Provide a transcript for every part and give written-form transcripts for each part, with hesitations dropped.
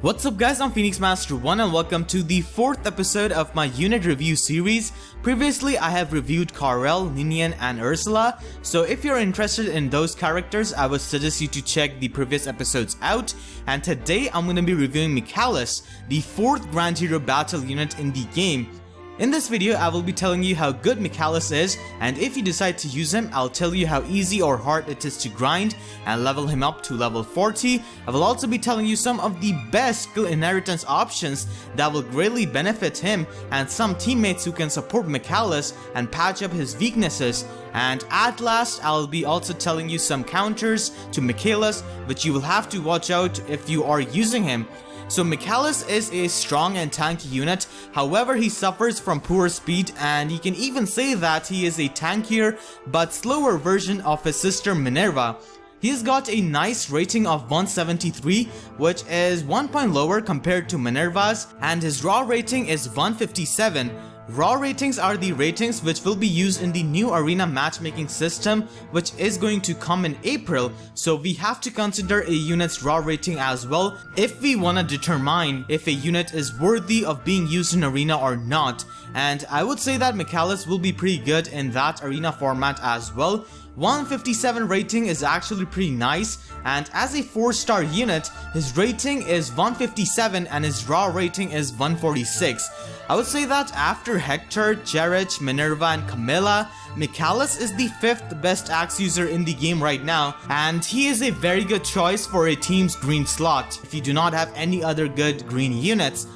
What's up guys, I'm Phoenix Master 1 and welcome to the 4th episode of my unit review series. Previously I have reviewed Karel, Ninian and Ursula, so if you're interested in those characters I would suggest you to check the previous episodes out. And today I'm going to be reviewing Michalis, the 4th Grand Hero Battle unit in the game. In this video, I will be telling you how good Michalis is, and if you decide to use him, I'll tell you how easy or hard it is to grind and level him up to level 40. I will also be telling you some of the best skill inheritance options that will greatly benefit him and some teammates who can support Michalis and patch up his weaknesses. And at last, I'll be also telling you some counters to Michalis which you will have to watch out if you are using him. So Michalis is a strong and tanky unit, however he suffers from poor speed, and you can even say that he is a tankier but slower version of his sister Minerva. He's got a nice rating of 173, which is 1 point lower compared to Minerva's, and his raw rating is 157. Raw ratings are the ratings which will be used in the new arena matchmaking system, which is going to come in April, so we have to consider a unit's raw rating as well if we want to determine if a unit is worthy of being used in arena or not. And I would say that Michalis will be pretty good in that arena format as well. 157 rating is actually pretty nice, and as a 4-star unit, his rating is 157 and his raw rating is 146. I would say that after Hector, Jerich, Minerva and Camilla, Michalis is the 5th best axe user in the game right now, and he is a very good choice for a team's green slot if you do not have any other good green units.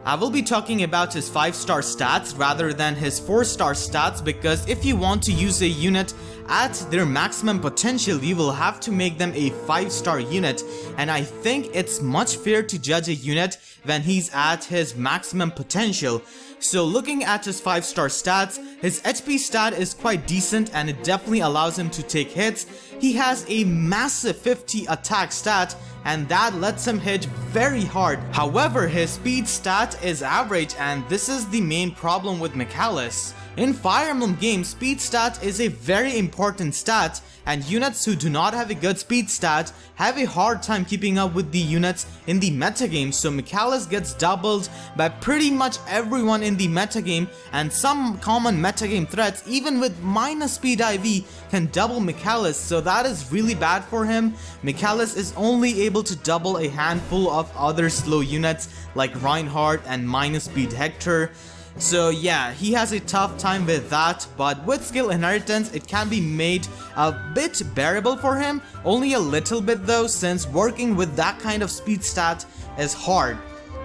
I will be talking about his 5-star stats rather than his 4-star stats, because if you want to use a unit at their maximum potential, you will have to make them a 5-star unit, and I think it's much fair to judge a unit when he's at his maximum potential. So looking at his 5-star stats, his HP stat is quite decent and it definitely allows him to take hits. He has a massive 50 attack stat and that lets him hit very hard. However, his speed stat is average, and this is the main problem with Michalis. In Fire Emblem games, speed stat is a very important stat, and units who do not have a good speed stat have a hard time keeping up with the units in the metagame, so Michalis gets doubled by pretty much everyone in the metagame, and some common metagame threats even with minus speed IV can double Michalis, so that is really bad for him. Michalis is only able to double a handful of other slow units like Reinhardt and minus speed Hector. So yeah, he has a tough time with that, but with skill inheritance it can be made a bit bearable for him, only a little bit though, since working with that kind of speed stat is hard.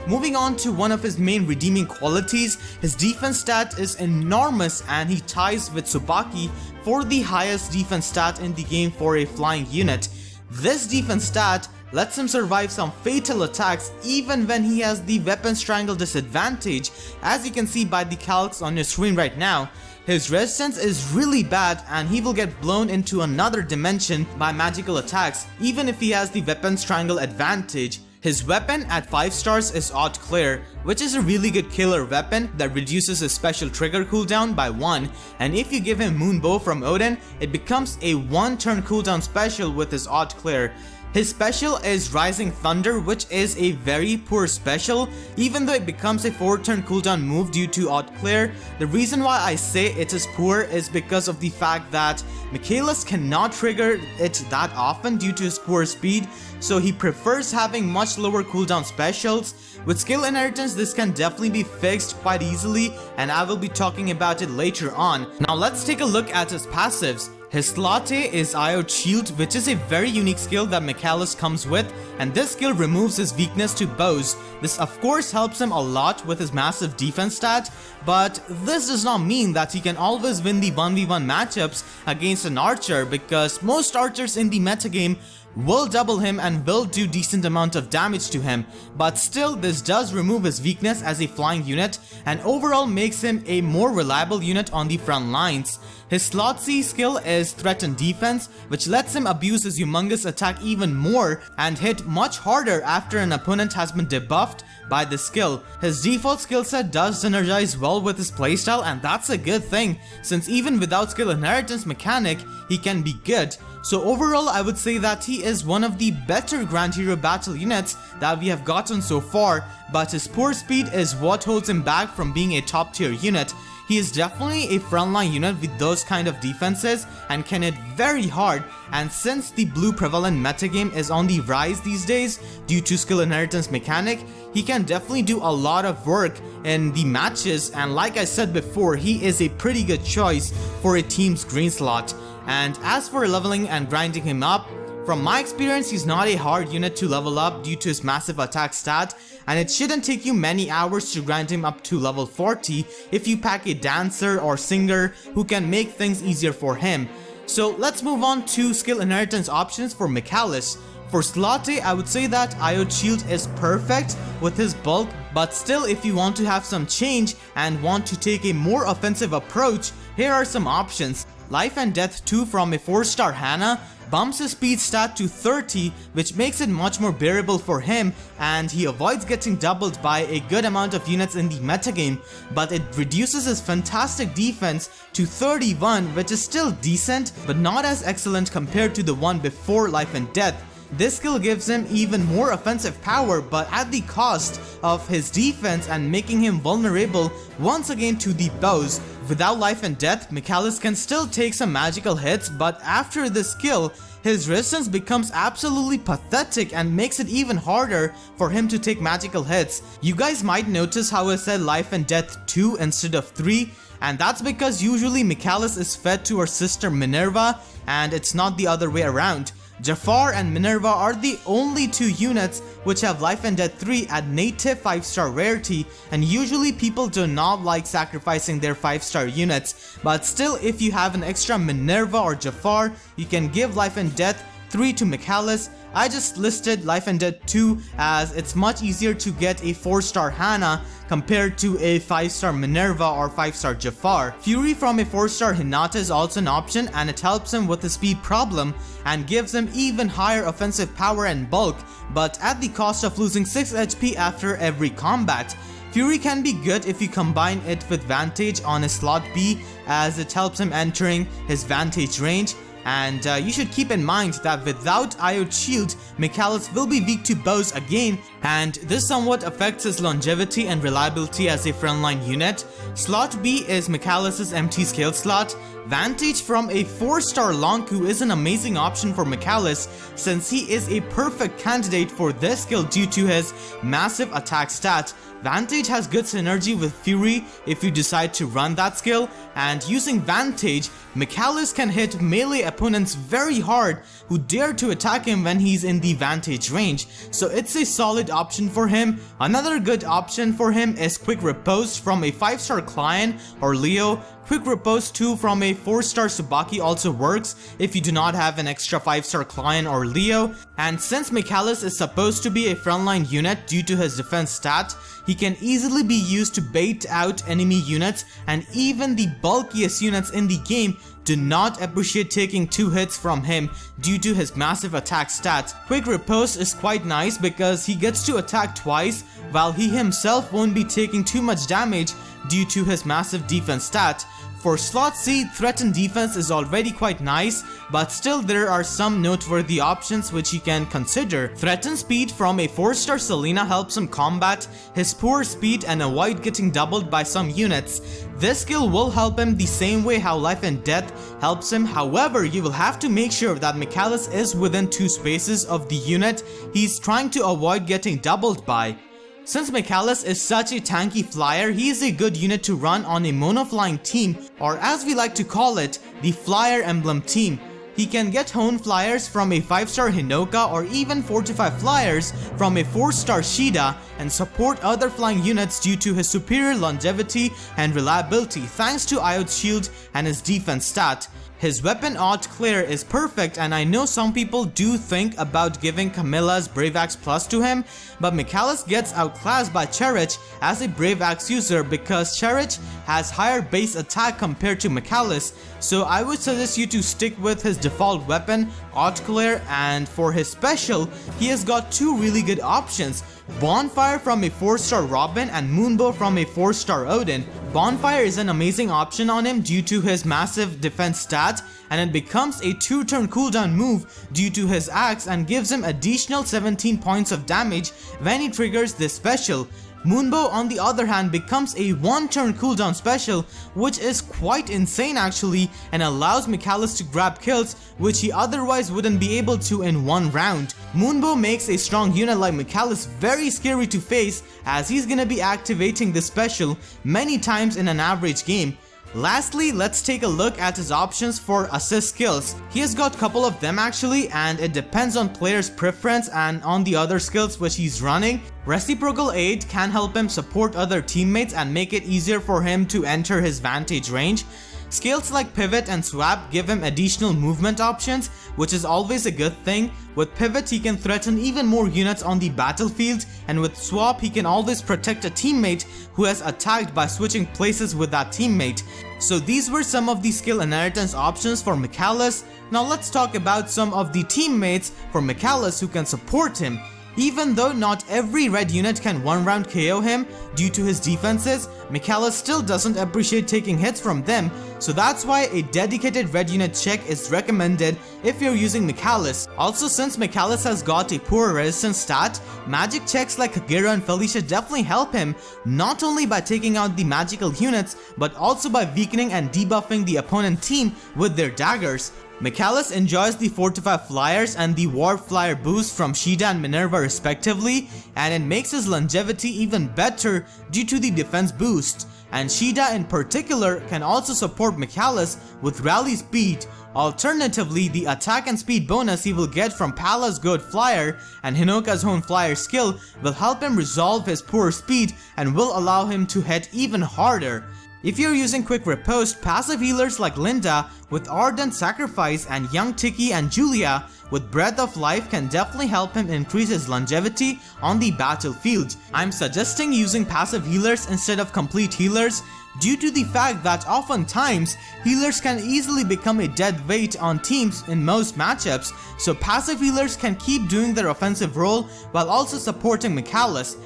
Moving on to one of his main redeeming qualities, his defense stat is enormous and he ties with Tsubaki for the highest defense stat in the game for a flying unit. This defense stat lets him survive some fatal attacks even when he has the weapon strangle disadvantage, as you can see by the calcs on your screen right now. His resistance is really bad and he will get blown into another dimension by magical attacks even if he has the weapon strangle advantage. His weapon at 5 stars is Odd Clear, which is a really good killer weapon that reduces his special trigger cooldown by 1, and if you give him Moonbow from Odin, it becomes a 1-turn cooldown special with his Odd Clear. His special is Rising Thunder, which is a very poor special, even though it becomes a 4-turn cooldown move due to Odd Clear. The reason why I say it is poor is because of the fact that Michalis cannot trigger it that often due to his poor speed, so he prefers having much lower cooldown specials. With skill inheritance this can definitely be fixed quite easily, and I will be talking about it later on. Now let's take a look at his passives. His Slate is Iod Shield, which is a very unique skill that Michalis comes with, and this skill removes his weakness to bows. This of course helps him a lot with his massive defense stat, but this does not mean that he can always win the 1v1 matchups against an archer, because most archers in the metagame will double him and will do decent amount of damage to him, but still this does remove his weakness as a flying unit and overall makes him a more reliable unit on the front lines. His slot C skill is Threat and Defense, which lets him abuse his humongous attack even more and hit much harder after an opponent has been debuffed by the skill. His default skill set does synergize well with his playstyle, and that's a good thing, since even without skill inheritance mechanic, he can be good. So overall, I would say that he is one of the better Grand Hero battle units that we have gotten so far, but his poor speed is what holds him back from being a top tier unit. He is definitely a frontline unit with those kind of defenses and can hit very hard, and since the blue prevalent metagame is on the rise these days due to skill inheritance mechanic, he can definitely do a lot of work in the matches, and like I said before, he is a pretty good choice for a team's green slot. And as for leveling and grinding him up, from my experience, he's not a hard unit to level up due to his massive attack stat, and it shouldn't take you many hours to grind him up to level 40 if you pack a dancer or singer who can make things easier for him. So let's move on to skill inheritance options for Michalis. For slot A, I would say that Iod Shield is perfect with his bulk, but still if you want to have some change and want to take a more offensive approach, here are some options. Life and Death 2 from a 4-star Hana bumps his speed stat to 30, which makes it much more bearable for him, and he avoids getting doubled by a good amount of units in the metagame, but it reduces his fantastic defense to 31, which is still decent, but not as excellent compared to the one before Life and Death. This skill gives him even more offensive power, but at the cost of his defense and making him vulnerable once again to the bows. Without Life and Death, Michalis can still take some magical hits, but after this skill, his resistance becomes absolutely pathetic and makes it even harder for him to take magical hits. You guys might notice how I said Life and Death 2 instead of 3, and that's because usually Michalis is fed to her sister Minerva, and it's not the other way around. Jafar and Minerva are the only two units which have Life and Death 3 at native 5-star rarity, and usually people do not like sacrificing their 5-star units, but still if you have an extra Minerva or Jafar, you can give Life and Death 3 to Michalis. I just listed Life and Death 2 as it's much easier to get a 4-star Hana compared to a 5-star Minerva or 5-star Jafar. Fury from a 4-star Hinata is also an option, and it helps him with the speed problem and gives him even higher offensive power and bulk, but at the cost of losing 6 HP after every combat. Fury can be good if you combine it with Vantage on a slot B, as it helps him entering his Vantage range. And you should keep in mind that without Iod Shield, Michalis will be weak to bows again, and this somewhat affects his longevity and reliability as a frontline unit. Slot B is Michalis' empty scale slot. Vantage from a 4-star Lonku is an amazing option for Michalis, since he is a perfect candidate for this skill due to his massive attack stat. Vantage has good synergy with Fury if you decide to run that skill, and using Vantage, Michalis can hit melee opponents very hard who dare to attack him when he's in the Vantage range, so it's a solid option for him. Another good option for him is Quick Riposte from a 5-star Client or Leo. Quick Riposte 2 from a 4-star Tsubaki also works if you do not have an extra 5-star Client or Leo, and since Michalis is supposed to be a frontline unit due to his defense stat, he can easily be used to bait out enemy units, and even the bulkiest units in the game do not appreciate taking 2 hits from him due to his massive attack stats. Quick Riposte is quite nice because he gets to attack twice while he himself won't be taking too much damage due to his massive defense stat. For slot C, threatened defense is already quite nice, but still there are some noteworthy options which you can consider. Threatened speed from a 4-star Selena helps him combat his poor speed and avoid getting doubled by some units. This skill will help him the same way how Life and Death helps him. However, you will have to make sure that Michalis is within 2 spaces of the unit he's trying to avoid getting doubled by. Since Michalis is such a tanky flyer, he is a good unit to run on a mono-flying team, or as we like to call it, the Flyer Emblem team. He can get Hone Flyers from a 5-star Hinoka or even 4-5 Flyers from a 4-star Shida and support other flying units due to his superior longevity and reliability thanks to Iod Shield and his defense stat. His weapon Odd Clear is perfect, and I know some people do think about giving Camilla's Brave Axe Plus to him, but Michalis gets outclassed by Cherich as a Brave Axe user because Cherich has higher base attack compared to Michalis, so I would suggest you to stick with his default weapon Odd Clear, and for his special, he has got 2 really good options. Bonfire from a 4-star Robin and Moonbow from a 4-star Odin. Bonfire is an amazing option on him due to his massive defense stat, and it becomes a 2-turn cooldown move due to his axe and gives him additional 17 points of damage when he triggers this special. Moonbow on the other hand becomes a 1-turn cooldown special, which is quite insane actually, and allows Michalis to grab kills which he otherwise wouldn't be able to in one round. Moonbow makes a strong unit like Michalis very scary to face, as he's gonna be activating this special many times in an average game. Lastly, let's take a look at his options for assist skills. He has got a couple of them actually, and it depends on player's preference and on the other skills which he's running. Reciprocal aid can help him support other teammates and make it easier for him to enter his vantage range. Skills like pivot and swap give him additional movement options, which is always a good thing. With pivot he can threaten even more units on the battlefield, and with swap he can always protect a teammate who has attacked by switching places with that teammate. So these were some of the skill inheritance options for Michalis. Now let's talk about some of the teammates for Michalis who can support him. Even though not every red unit can 1-round KO him due to his defenses, Michalis still doesn't appreciate taking hits from them, so that's why a dedicated red unit check is recommended if you're using Michalis. Also, since Michalis has got a poor resistance stat, magic checks like Kagero and Felicia definitely help him, not only by taking out the magical units, but also by weakening and debuffing the opponent team with their daggers. Michalis enjoys the Fortify Flyers and the Warp Flyer boost from Shida and Minerva respectively, and it makes his longevity even better due to the defense boost. And Shida in particular can also support Michalis with rally speed. Alternatively, the attack and speed bonus he will get from Pala's Good Flyer and Hinoka's own Flyer skill will help him resolve his poor speed and will allow him to hit even harder. If you're using quick riposte, passive healers like Linda with Ardent Sacrifice and Young Tiki and Julia with Breath of Life can definitely help him increase his longevity on the battlefield. I'm suggesting using passive healers instead of complete healers due to the fact that oftentimes healers can easily become a dead weight on teams in most matchups, so passive healers can keep doing their offensive role while also supporting Michalis.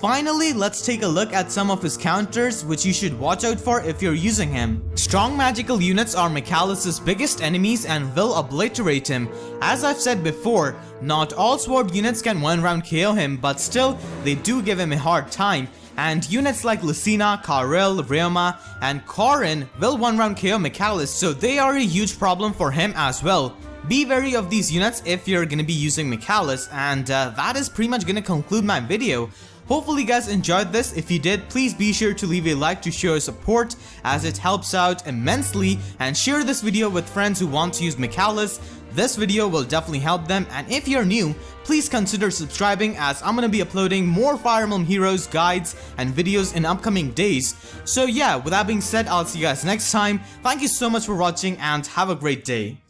Finally, let's take a look at some of his counters which you should watch out for if you're using him. Strong magical units are Michalis' biggest enemies and will obliterate him. As I've said before, not all sword units can 1-round KO him, but still, they do give him a hard time. And units like Lucina, Karel, Ryoma, and Korin will 1-round KO Michalis, so they are a huge problem for him as well. Be wary of these units if you're gonna be using Michalis, and that is pretty much gonna conclude my video. Hopefully you guys enjoyed this. If you did, please be sure to leave a like to show your support as it helps out immensely, and share this video with friends who want to use Michalis. This video will definitely help them, and if you're new, please consider subscribing as I'm gonna be uploading more Fire Emblem Heroes guides and videos in upcoming days. So yeah, with that being said, I'll see you guys next time. Thank you so much for watching and have a great day.